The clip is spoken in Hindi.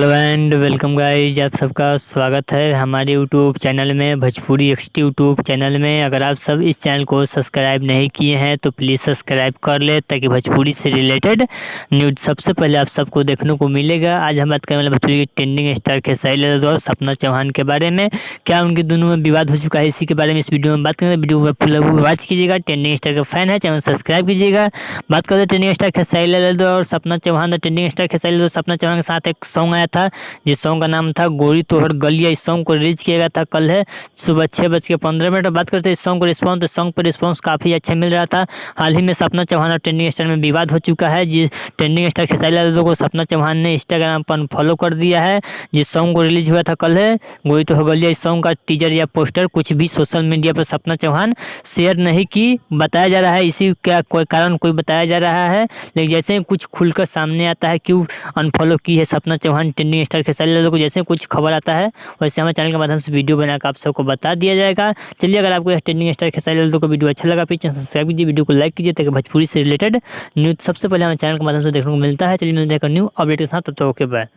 हेलो एंड वेलकम गाइज, आप सबका स्वागत है हमारे यूट्यूब चैनल में, भोजपुरी एक्सटी यूट्यूब चैनल में। अगर आप सब इस चैनल को सब्सक्राइब नहीं किए हैं तो प्लीज़ सब्सक्राइब कर ले, ताकि भोजपुरी से रिलेटेड न्यूज़ सबसे पहले आप सबको देखने को मिलेगा। आज हम बात करें वाले भोजपुरी की ट्रेंडिंग स्टार खेसारी लाल और सपना चौहान के बारे में। क्या उनके दोनों में विवाद हो चुका है, इसी के बारे में इस वीडियो में बात करेंगे। वीडियो को पूरा वॉच कीजिएगा। ट्रेंडिंग स्टार का फैन है, चैनल सब्सक्राइब कीजिएगा। बात करें ट्रेंडिंग स्टार खेसारी लाल और सपना चौहान। ट्रेंडिंग स्टार खेसारी लाल और सपना चौहान के साथ एक सॉन्ग आया था, जिस सॉन्ग का नाम था गोरी तोहर गलिया। इस सॉन्ग को रिलीज किया गया था कल है सुबह 6:15। बात करते हैं इस सॉन्ग को रिस्पॉन्स, तो सॉन्ग पर रिस्पॉन्स काफ़ी अच्छा मिल रहा था। हाल ही में सपना चौहान और ट्रेंडिंग स्टार में विवाद हो चुका है। जिस ट्रेंडिंग स्टार खेसारी लाल को सपना चौहान ने इंस्टाग्राम पर फॉलो कर दिया है। जिस सॉन्ग को रिलीज हुआ था कल है गोरी तोहर गलिया, इस सॉन्ग का टीजर या पोस्टर कुछ भी सोशल मीडिया पर सपना चौहान शेयर नहीं की बताया जा रहा है। इसी का कोई कारण कोई बताया जा रहा है, लेकिन जैसे ही कुछ खुलकर सामने आता है क्यों अनफॉलो की है सपना चौहान ट्रेंडिंग स्टार खेसारी लाल को, जैसे कुछ खबर आता है वैसे हमारे चैनल के माध्यम से वीडियो बनाकर आप सबको बता दिया जाएगा। चलिए, अगर आपको ट्रेंडिंग स्टार खेसारी लाल को वीडियो अच्छा लगा, प्लीज चैनल सब्सक्राइब कीजिए, वीडियो को लाइक कीजिए, ताकि भोजपुरी से रिलेटेड न्यूज़ सबसे पहले हमारे चैनल के माध्यम से देखने को मिलता है। चलिए मिलते हैं न्यू अपडेट के साथ, तब तक ओके बाय।